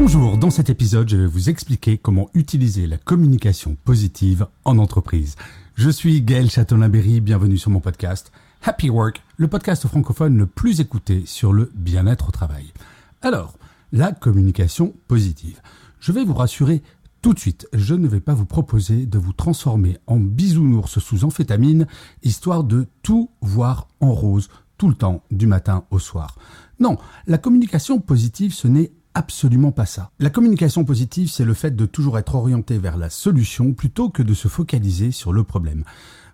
Bonjour, dans cet épisode, je vais vous expliquer comment utiliser la communication positive en entreprise. Je suis Gaël Châtelain-Berry, bienvenue sur mon podcast Happy Work, le podcast francophone le plus écouté sur le bien-être au travail. Alors, la communication positive. Je vais vous rassurer tout de suite, je ne vais pas vous proposer de vous transformer en bisounours sous amphétamine, histoire de tout voir en rose tout le temps, du matin au soir. Non, la communication positive, ce n'est absolument pas ça. La communication positive, c'est le fait de toujours être orienté vers la solution plutôt que de se focaliser sur le problème.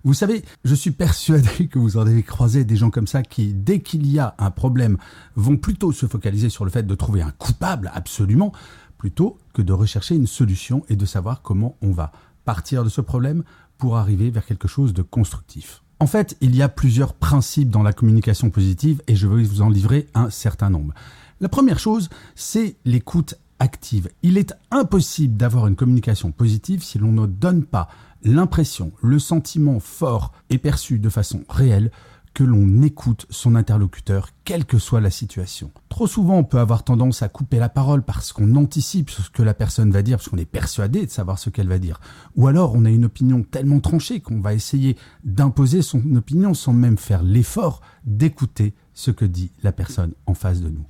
Vous savez, je suis persuadé que vous en avez croisé des gens comme ça qui, dès qu'il y a un problème, vont plutôt se focaliser sur le fait de trouver un coupable, absolument, plutôt que de rechercher une solution et de savoir comment on va partir de ce problème pour arriver vers quelque chose de constructif. En fait, il y a plusieurs principes dans la communication positive et je vais vous en livrer un certain nombre. La première chose, c'est l'écoute active. Il est impossible d'avoir une communication positive si l'on ne donne pas l'impression, le sentiment fort et perçu de façon réelle que l'on écoute son interlocuteur, quelle que soit la situation. Trop souvent, on peut avoir tendance à couper la parole parce qu'on anticipe ce que la personne va dire, parce qu'on est persuadé de savoir ce qu'elle va dire. Ou alors, on a une opinion tellement tranchée qu'on va essayer d'imposer son opinion sans même faire l'effort d'écouter ce que dit la personne en face de nous.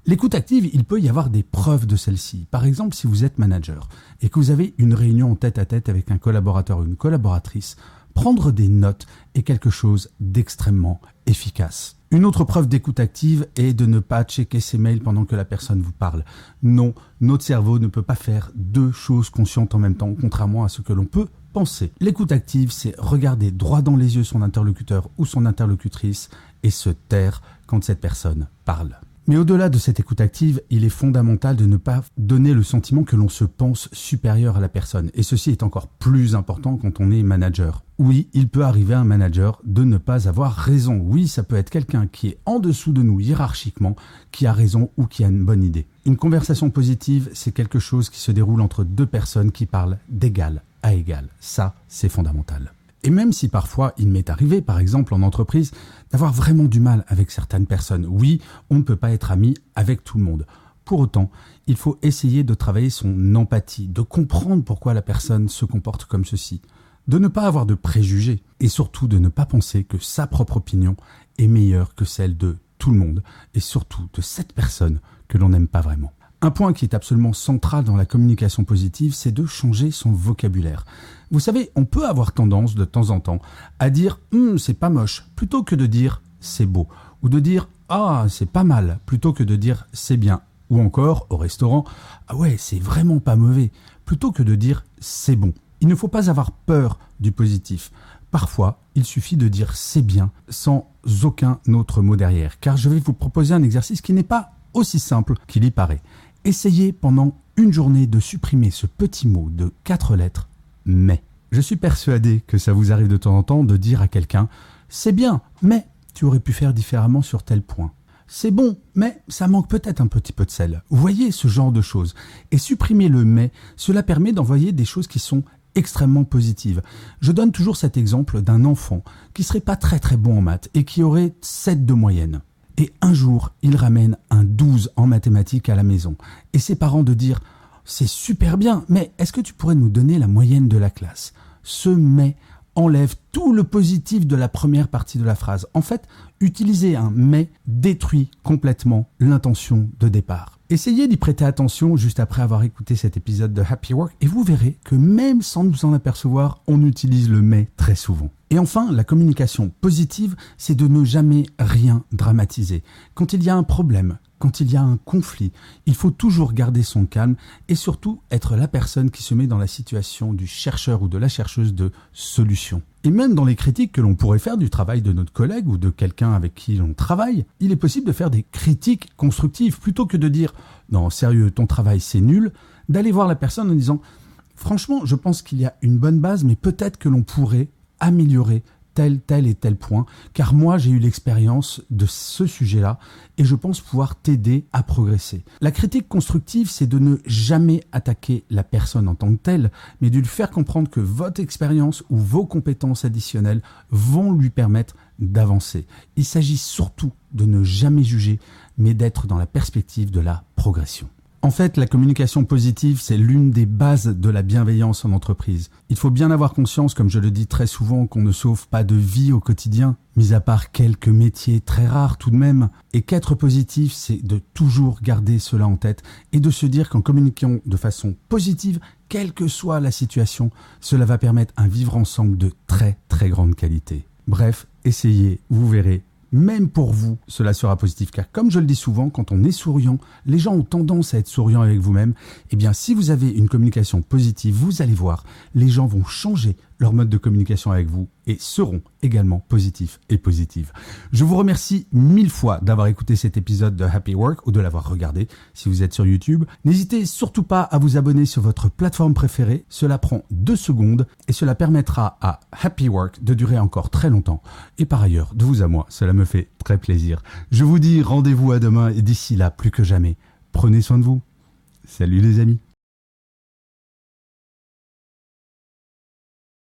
L'écoute active, il peut y avoir des preuves de celle-ci. Par exemple, si vous êtes manager et que vous avez une réunion en tête-à-tête avec un collaborateur ou une collaboratrice, prendre des notes est quelque chose d'extrêmement efficace. Une autre preuve d'écoute active est de ne pas checker ses mails pendant que la personne vous parle. Non, notre cerveau ne peut pas faire deux choses conscientes en même temps, contrairement à ce que l'on peut penser. L'écoute active, c'est regarder droit dans les yeux son interlocuteur ou son interlocutrice et se taire quand cette personne parle. Mais au-delà de cette écoute active, il est fondamental de ne pas donner le sentiment que l'on se pense supérieur à la personne. Et ceci est encore plus important quand on est manager. Oui, il peut arriver à un manager de ne pas avoir raison. Oui, ça peut être quelqu'un qui est en dessous de nous hiérarchiquement, qui a raison ou qui a une bonne idée. Une conversation positive, c'est quelque chose qui se déroule entre deux personnes qui parlent d'égal à égal. Ça, c'est fondamental. Et même si parfois il m'est arrivé, par exemple en entreprise, d'avoir vraiment du mal avec certaines personnes. Oui, on ne peut pas être ami avec tout le monde. Pour autant, il faut essayer de travailler son empathie, de comprendre pourquoi la personne se comporte comme ceci, de ne pas avoir de préjugés et surtout de ne pas penser que sa propre opinion est meilleure que celle de tout le monde et surtout de cette personne que l'on n'aime pas vraiment. Un point qui est absolument central dans la communication positive, c'est de changer son vocabulaire. Vous savez, on peut avoir tendance de temps en temps à dire « c'est pas moche » plutôt que de dire « c'est beau » ou de dire « ah, c'est pas mal » plutôt que de dire « c'est bien » ou encore au restaurant « ah ouais, c'est vraiment pas mauvais » plutôt que de dire « c'est bon ». Il ne faut pas avoir peur du positif. Parfois, il suffit de dire « c'est bien » sans aucun autre mot derrière, car je vais vous proposer un exercice qui n'est pas aussi simple qu'il y paraît. Essayez pendant une journée de supprimer ce petit mot de 4 lettres, mais. Je suis persuadé que ça vous arrive de temps en temps de dire à quelqu'un « c'est bien, mais tu aurais pu faire différemment sur tel point ». C'est bon, mais ça manque peut-être un petit peu de sel. Vous voyez ce genre de choses. Et supprimer le « mais », cela permet d'envoyer des choses qui sont extrêmement positives. Je donne toujours cet exemple d'un enfant qui serait pas très très bon en maths et qui aurait 7 de moyenne. Et un jour, il ramène un 12 en mathématiques à la maison. Et ses parents de dire « c'est super bien, mais est-ce que tu pourrais nous donner la moyenne de la classe ?» Ce « mais » enlève tout le positif de la première partie de la phrase. En fait, utiliser un « mais » détruit complètement l'intention de départ. Essayez d'y prêter attention juste après avoir écouté cet épisode de Happy Work et vous verrez que même sans nous en apercevoir, on utilise le « mais » très souvent. Et enfin, la communication positive, c'est de ne jamais rien dramatiser. Quand il y a un problème, quand il y a un conflit, il faut toujours garder son calme et surtout être la personne qui se met dans la situation du chercheur ou de la chercheuse de solution. Et même dans les critiques que l'on pourrait faire du travail de notre collègue ou de quelqu'un avec qui l'on travaille, il est possible de faire des critiques constructives plutôt que de dire « non, sérieux, ton travail c'est nul », d'aller voir la personne en disant « franchement, je pense qu'il y a une bonne base, mais peut-être que l'on pourrait améliorer tel et tel point, car moi j'ai eu l'expérience de ce sujet-là et je pense pouvoir t'aider à progresser. » La critique constructive, c'est de ne jamais attaquer la personne en tant que telle, mais de lui faire comprendre que votre expérience ou vos compétences additionnelles vont lui permettre d'avancer. Il s'agit surtout de ne jamais juger, mais d'être dans la perspective de la progression. En fait, la communication positive, c'est l'une des bases de la bienveillance en entreprise. Il faut bien avoir conscience, comme je le dis très souvent, qu'on ne sauve pas de vie au quotidien, mis à part quelques métiers très rares tout de même. Et qu'être positif, c'est de toujours garder cela en tête et de se dire qu'en communiquant de façon positive, quelle que soit la situation, cela va permettre un vivre ensemble de très très grande qualité. Bref, essayez, vous verrez. Même pour vous, cela sera positif, car comme je le dis souvent, quand on est souriant, les gens ont tendance à être souriants avec vous-même. Eh bien, si vous avez une communication positive, vous allez voir, les gens vont changer leur mode de communication avec vous et seront également positifs et positives. Je vous remercie 1000 fois d'avoir écouté cet épisode de Happy Work ou de l'avoir regardé si vous êtes sur YouTube. N'hésitez surtout pas à vous abonner sur votre plateforme préférée. Cela prend 2 secondes et cela permettra à Happy Work de durer encore très longtemps. Et par ailleurs, de vous à moi, cela me fait très plaisir. Je vous dis rendez-vous à demain et d'ici là, plus que jamais, prenez soin de vous. Salut les amis.